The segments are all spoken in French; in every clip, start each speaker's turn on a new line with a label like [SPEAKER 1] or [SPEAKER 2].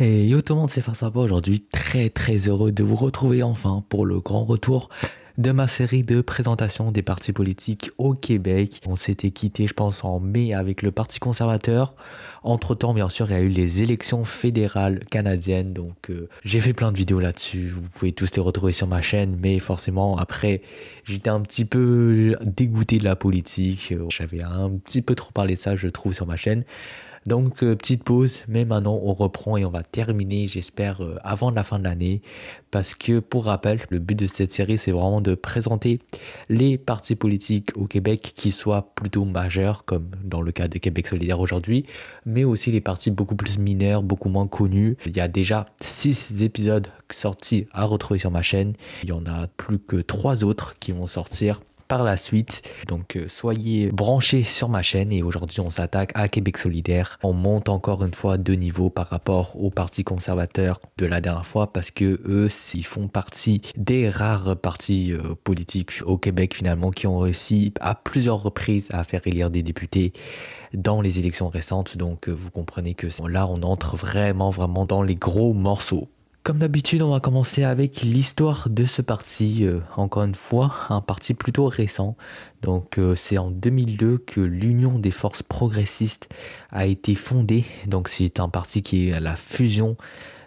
[SPEAKER 1] Et yo tout le monde, c'est Farsapa aujourd'hui, très heureux de vous retrouver enfin pour le grand retour de ma série de présentation des partis politiques au Québec. On s'était quitté je pense en mai avec le Parti conservateur. Entre temps bien sûr il y a eu les élections fédérales canadiennes, donc j'ai fait plein de vidéos là-dessus, vous pouvez tous les retrouver sur ma chaîne, mais forcément après j'étais un petit peu dégoûté de la politique, j'avais un petit peu trop parlé de ça je trouve sur ma chaîne. Donc petite pause, mais maintenant on reprend et on va terminer j'espère avant la fin de l'année, parce que pour rappel le but de cette série c'est vraiment de présenter les partis politiques au Québec qui soient plutôt majeurs comme dans le cas de Québec solidaire aujourd'hui, mais aussi les partis beaucoup plus mineurs, beaucoup moins connus. Il y a déjà 6 épisodes sortis à retrouver sur ma chaîne, il y en a plus que 3 autres qui vont sortir par la suite, donc soyez branchés sur ma chaîne. Et aujourd'hui on s'attaque à Québec solidaire. On monte encore une fois 2 niveaux par rapport au parti conservateur de la dernière fois, parce que eux ils font partie des rares partis politiques au Québec finalement qui ont réussi à plusieurs reprises à faire élire des députés dans les élections récentes. Donc vous comprenez que là on entre vraiment dans les gros morceaux. Comme d'habitude, on va commencer avec l'histoire de ce parti. Encore une fois, un parti plutôt récent. Donc c'est en 2002 que l'Union des forces progressistes a été fondée. Donc c'est un parti qui est à la fusion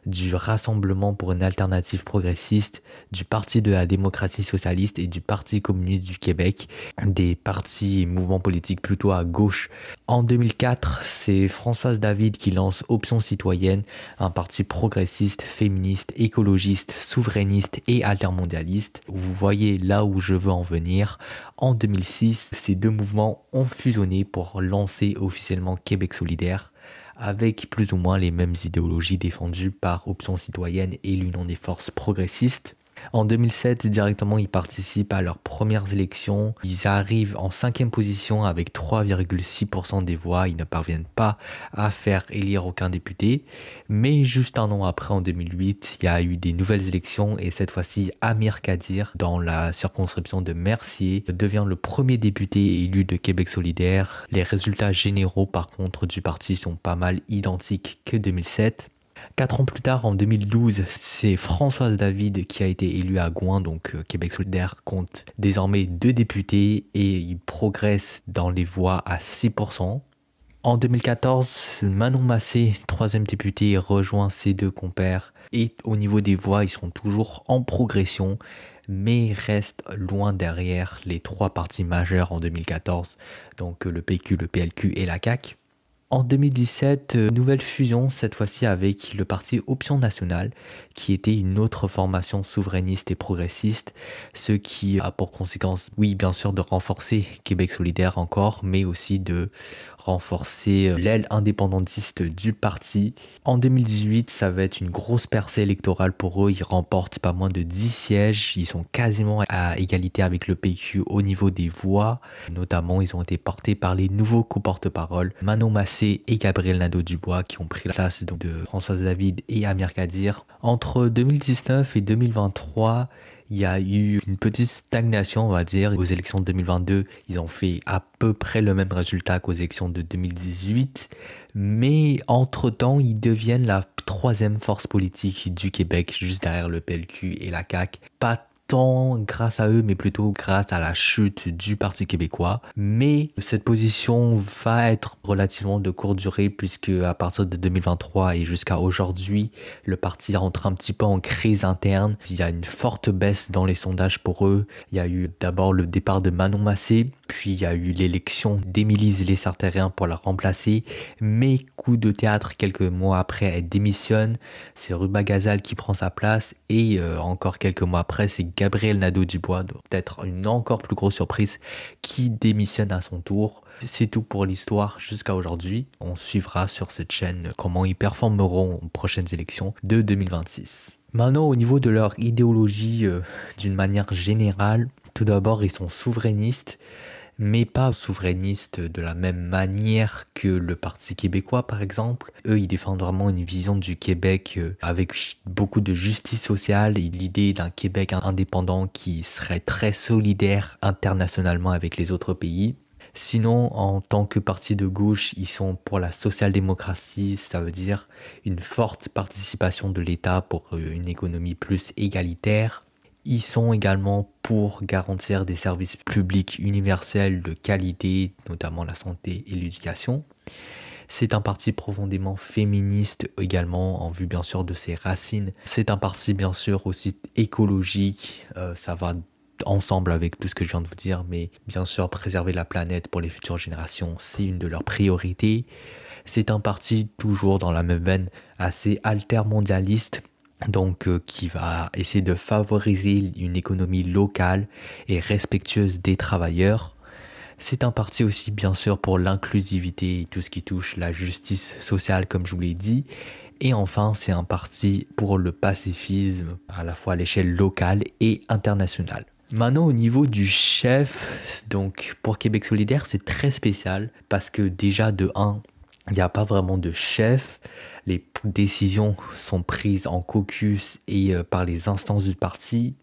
[SPEAKER 1] du Rassemblement pour une alternative progressiste, du Parti de la démocratie socialiste et du Parti communiste du Québec, des partis et mouvements politiques plutôt à gauche. En 2004, c'est Françoise David qui lance Option citoyenne, un parti progressiste, féministe, écologiste, souverainiste et altermondialiste. Vous voyez là où je veux en venir. En 2006, ces deux mouvements ont fusionné pour lancer officiellement Québec solidaire, avec plus ou moins les mêmes idéologies défendues par Option citoyenne et l'Union des forces progressistes. En 2007, directement, ils participent à leurs premières élections. Ils arrivent en 5e position avec 3,6% des voix. Ils ne parviennent pas à faire élire aucun député. Mais juste un an après, en 2008, il y a eu des nouvelles élections. Et cette fois-ci, Amir Kadir, dans la circonscription de Mercier, devient le premier député élu de Québec solidaire. Les résultats généraux, par contre, du parti sont pas mal identiques que 2007. 4 ans plus tard, en 2012, c'est Françoise David qui a été élue à Gouin, donc Québec solidaire compte désormais 2 députés et il progresse dans les voix à 6%. En 2014, Manon Massé, 3e député, rejoint ses 2 compères et au niveau des voix, ils sont toujours en progression, mais restent loin derrière les 3 partis majeurs en 2014, donc le PQ, le PLQ et la CAQ. En 2017, nouvelle fusion, cette fois-ci avec le parti Option nationale, qui était une autre formation souverainiste et progressiste, ce qui a pour conséquence, oui bien sûr, de renforcer Québec solidaire encore, mais aussi de renforcer l'aile indépendantiste du parti. En 2018, ça va être une grosse percée électorale pour eux, ils remportent pas moins de 10 sièges, ils sont quasiment à égalité avec le PQ au niveau des voix, notamment ils ont été portés par les nouveaux co-porte-parole, Manon Massé et Gabriel Nadeau-Dubois, qui ont pris la place donc, de Françoise David et Amir Kadir. Entre 2019 et 2023, il y a eu une petite stagnation, on va dire. Aux élections de 2022, ils ont fait à peu près le même résultat qu'aux élections de 2018. Mais entre-temps, ils deviennent la 3e force politique du Québec, juste derrière le PLQ et la CAQ. Pas tant grâce à eux, mais plutôt grâce à la chute du Parti québécois. Mais cette position va être relativement de courte durée, puisque à partir de 2023 et jusqu'à aujourd'hui, le parti rentre un petit peu en crise interne. Il y a une forte baisse dans les sondages pour eux. Il y a eu d'abord le départ de Manon Massé, puis il y a eu l'élection d'Émilie Lessard-Therrien pour la remplacer. Mais coup de théâtre, quelques mois après, elle démissionne. C'est Ruba Gazal qui prend sa place et encore quelques mois après, c'est Gabriel Nadeau-Dubois, peut-être une encore plus grosse surprise, qui démissionne à son tour. C'est tout pour l'histoire jusqu'à aujourd'hui. On suivra sur cette chaîne comment ils performeront aux prochaines élections de 2026. Maintenant, au niveau de leur idéologie, d'une manière générale, tout d'abord, ils sont souverainistes, mais pas souverainistes de la même manière que le Parti québécois par exemple. Eux, ils défendent vraiment une vision du Québec avec beaucoup de justice sociale et l'idée d'un Québec indépendant qui serait très solidaire internationalement avec les autres pays. Sinon, en tant que parti de gauche, ils sont pour la social-démocratie, ça veut dire une forte participation de l'État pour une économie plus égalitaire. Ils sont également pour garantir des services publics universels de qualité, notamment la santé et l'éducation. C'est un parti profondément féministe également, en vue bien sûr de ses racines. C'est un parti bien sûr aussi écologique, ça va ensemble avec tout ce que je viens de vous dire, mais bien sûr préserver la planète pour les futures générations, c'est une de leurs priorités. C'est un parti toujours dans la même veine, assez altermondialiste, donc qui va essayer de favoriser une économie locale et respectueuse des travailleurs. C'est un parti aussi bien sûr pour l'inclusivité et tout ce qui touche la justice sociale comme je vous l'ai dit. Et enfin, c'est un parti pour le pacifisme à la fois à l'échelle locale et internationale. Maintenant au niveau du chef, donc pour Québec solidaire c'est très spécial parce que déjà de 1, il n'y a pas vraiment de chef, les décisions sont prises en caucus et par les instances du parti,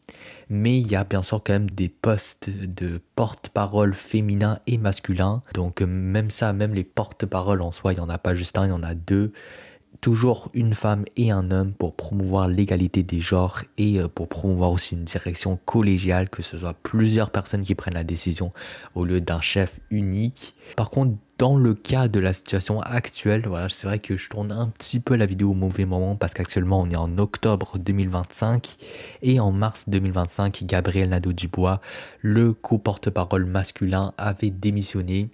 [SPEAKER 1] mais il y a bien sûr quand même des postes de porte-parole féminins et masculins, donc même ça, même les porte-paroles en soi, il n'y en a pas juste un, il y en a deux. Toujours une femme et un homme pour promouvoir l'égalité des genres et pour promouvoir aussi une direction collégiale, que ce soit plusieurs personnes qui prennent la décision au lieu d'un chef unique. Par contre, dans le cas de la situation actuelle, voilà, c'est vrai que je tourne un petit peu la vidéo au mauvais moment parce qu'actuellement on est en octobre 2025 et en mars 2025, Gabriel Nadeau-Dubois, le co-porte-parole masculin, avait démissionné.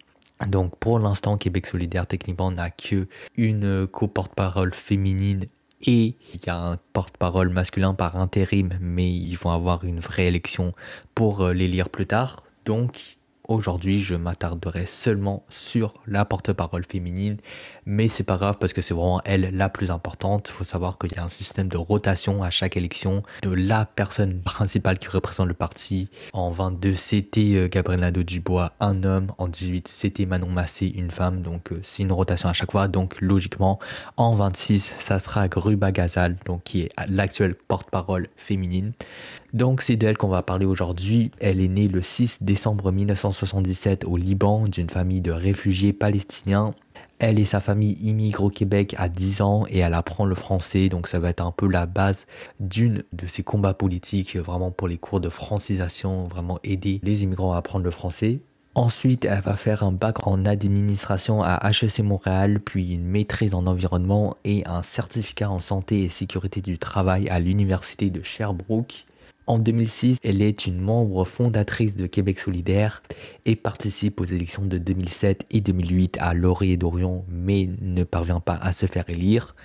[SPEAKER 1] Donc pour l'instant, Québec solidaire techniquement n'a que une co-porte-parole féminine et il y a un porte-parole masculin par intérim, mais ils vont avoir une vraie élection pour l'élire plus tard. Donc aujourd'hui, je m'attarderai seulement sur la porte-parole féminine, mais c'est pas grave parce que c'est vraiment elle la plus importante. Il faut savoir qu'il y a un système de rotation à chaque élection de la personne principale qui représente le parti. En 22, c'était Gabriel Nadeau-Dubois, un homme. En 18, c'était Manon Massé, une femme. Donc c'est une rotation à chaque fois. Donc logiquement, en 26, ça sera Gruba Ghazal, donc qui est l'actuelle porte-parole féminine. Donc c'est d'elle qu'on va parler aujourd'hui. Elle est née le 6 décembre 1977 au Liban d'une famille de réfugiés palestiniens. Elle et sa famille immigrent au Québec à 10 ans et elle apprend le français, donc ça va être un peu la base d'une de ses combats politiques, vraiment pour les cours de francisation, vraiment aider les immigrants à apprendre le français. Ensuite, elle va faire un bac en administration à HEC Montréal, puis une maîtrise en environnement et un certificat en santé et sécurité du travail à l'université de Sherbrooke. En 2006, elle est une membre fondatrice de Québec solidaire et participe aux élections de 2007 et 2008 à Laurier-Dorion, mais ne parvient pas à se faire élire.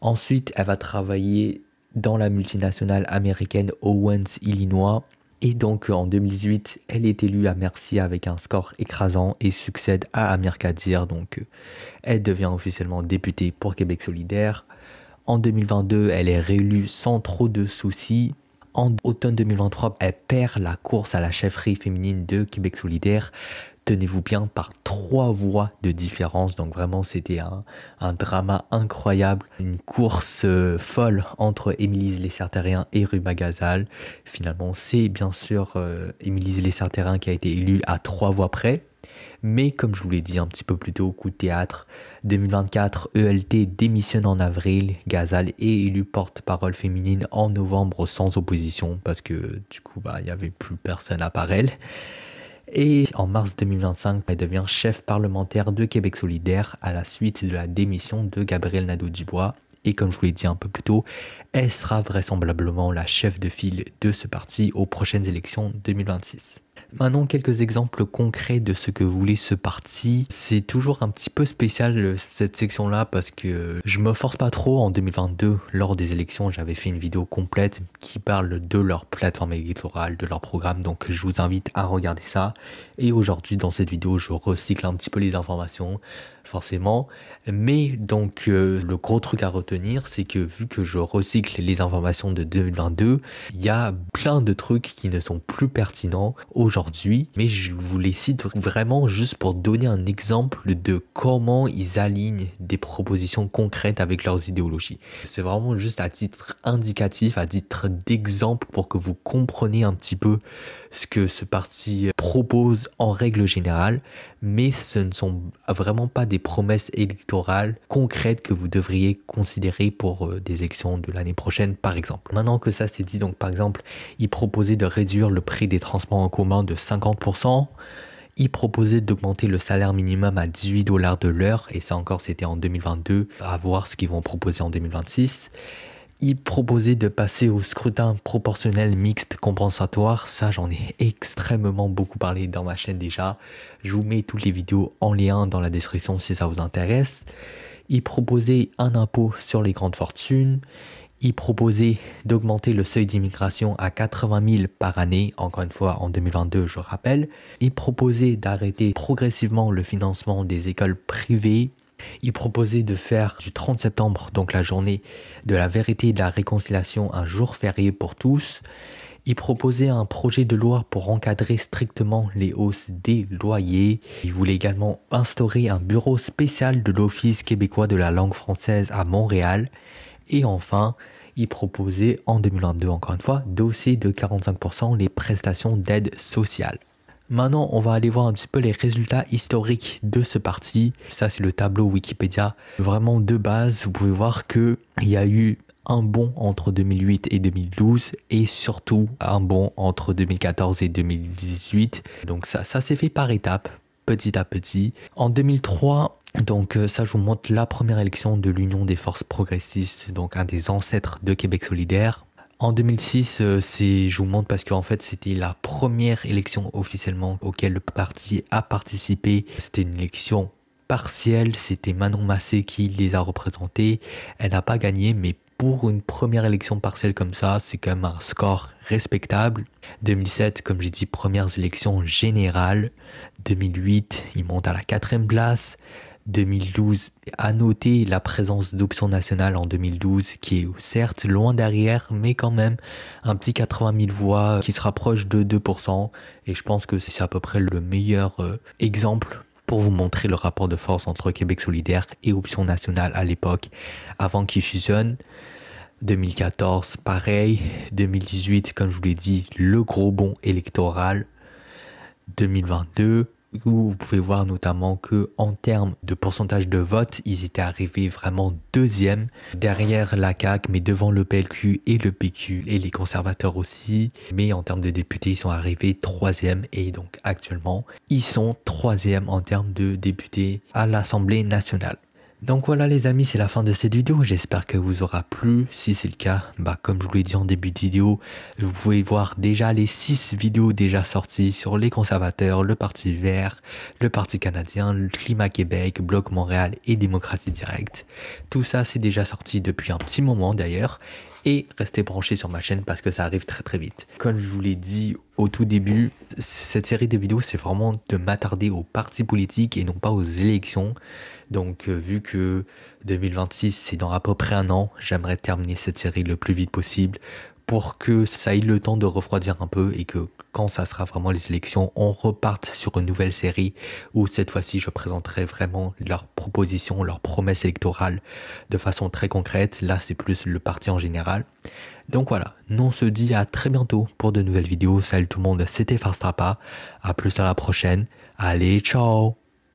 [SPEAKER 1] Ensuite, elle va travailler dans la multinationale américaine Owens, Illinois. Et donc en 2018, elle est élue à Mercier avec un score écrasant et succède à Amir Kadir. Donc elle devient officiellement députée pour Québec solidaire. En 2022, elle est réélue sans trop de soucis. En automne 2023, elle perd la course à la chefferie féminine de Québec solidaire. Tenez-vous bien, par 3 voix de différence. Donc vraiment, c'était un drama incroyable. Une course folle entre Émilie Lessard-Therrien et Gruba Ghazal. Finalement, c'est bien sûr Émilie Lessard-Therrien qui a été élue à 3 voix près. Mais comme je vous l'ai dit un petit peu plus tôt, coup de théâtre, 2024, ELT démissionne en avril, Ghazal est élue porte-parole féminine en novembre sans opposition parce que du coup, il n'y avait plus personne à part elle. Et en mars 2025, elle devient chef parlementaire de Québec solidaire à la suite de la démission de Gabriel Nadeau-Dubois. Et comme je vous l'ai dit un peu plus tôt, elle sera vraisemblablement la chef de file de ce parti aux prochaines élections 2026. Maintenant, quelques exemples concrets de ce que voulait ce parti. C'est toujours un petit peu spécial cette section-là parce que je me force pas trop. En 2022, lors des élections, j'avais fait une vidéo complète qui parle de leur plateforme électorale, de leur programme. Donc je vous invite à regarder ça. Et aujourd'hui, dans cette vidéo, je recycle un petit peu les informations, forcément. Mais donc, le gros truc à retenir, c'est que vu que je recycle les informations de 2022, il y a plein de trucs qui ne sont plus pertinents aujourd'hui, mais je vous les cite vraiment juste pour donner un exemple de comment ils alignent des propositions concrètes avec leurs idéologies. C'est vraiment juste à titre indicatif, à titre d'exemple pour que vous compreniez un petit peu ce que ce parti proposent en règle générale, mais ce ne sont vraiment pas des promesses électorales concrètes que vous devriez considérer pour des élections de l'année prochaine, par exemple. Maintenant que ça c'est dit, donc par exemple, ils proposaient de réduire le prix des transports en commun de 50%, ils proposaient d'augmenter le salaire minimum à 18 $ de l'heure, et ça encore c'était en 2022, à voir ce qu'ils vont proposer en 2026. Ils proposaient de passer au scrutin proportionnel mixte compensatoire. Ça, j'en ai extrêmement beaucoup parlé dans ma chaîne déjà. Je vous mets toutes les vidéos en lien dans la description si ça vous intéresse. Ils proposaient un impôt sur les grandes fortunes. Ils proposaient d'augmenter le seuil d'immigration à 80 000 par année, encore une fois en 2022, je rappelle. Ils proposaient d'arrêter progressivement le financement des écoles privées. Il proposait de faire du 30 septembre, donc la journée de la vérité et de la réconciliation, un jour férié pour tous. Il proposait un projet de loi pour encadrer strictement les hausses des loyers. Il voulait également instaurer un bureau spécial de l'Office québécois de la langue française à Montréal. Et enfin, il proposait en 2022, encore une fois, d'hausser de 45% les prestations d'aide sociale. Maintenant, on va aller voir un petit peu les résultats historiques de ce parti. Ça, c'est le tableau Wikipédia. Vraiment de base, vous pouvez voir qu'il y a eu un bond entre 2008 et 2012 et surtout un bond entre 2014 et 2018. Donc ça s'est fait par étapes, petit à petit. En 2003, donc ça, je vous montre la première élection de l'Union des forces progressistes, donc un des ancêtres de Québec solidaire. En 2006, je vous montre parce qu'en fait, c'était la première élection officiellement auquel le parti a participé. C'était une élection partielle, c'était Manon Massé qui les a représentés. Elle n'a pas gagné, mais pour une première élection partielle comme ça, c'est quand même un score respectable. 2007, comme j'ai dit, premières élections générales. 2008, il monte à la 4e place. 2012, à noter la présence d'Option nationale en 2012 qui est certes loin derrière mais quand même un petit 80 000 voix qui se rapproche de 2% et je pense que c'est à peu près le meilleur exemple pour vous montrer le rapport de force entre Québec solidaire et Option nationale à l'époque avant qu'ils fusionnent. 2014 pareil, 2018 comme je vous l'ai dit le gros bond électoral, 2022 où vous pouvez voir notamment que en termes de pourcentage de vote, ils étaient arrivés vraiment deuxième derrière la CAQ, mais devant le PLQ et le PQ et les conservateurs aussi. Mais en termes de députés, ils sont arrivés troisième et donc actuellement, ils sont troisième en termes de députés à l'Assemblée nationale. Donc voilà les amis, c'est la fin de cette vidéo, j'espère que vous aura plu. Si c'est le cas, comme je vous l'ai dit en début de vidéo, vous pouvez voir déjà les 6 vidéos déjà sorties sur les conservateurs, le Parti vert, le Parti canadien, le Climat Québec, Bloc Montréal et Démocratie directe. Tout ça c'est déjà sorti depuis un petit moment d'ailleurs. Et restez branchés sur ma chaîne parce que ça arrive très très vite. Comme je vous l'ai dit au tout début, cette série de vidéos c'est vraiment de m'attarder aux partis politiques et non pas aux élections. Donc vu que 2026 c'est dans à peu près un an, j'aimerais terminer cette série le plus vite possible pour que ça ait le temps de refroidir un peu et que quand ça sera vraiment les élections, on reparte sur une nouvelle série où cette fois-ci je présenterai vraiment leurs propositions, leurs promesses électorales de façon très concrète. Là c'est plus le parti en général. Donc voilà, nous on se dit à très bientôt pour de nouvelles vidéos. Salut tout le monde, c'était Farstrappa, à plus à la prochaine. Allez, ciao!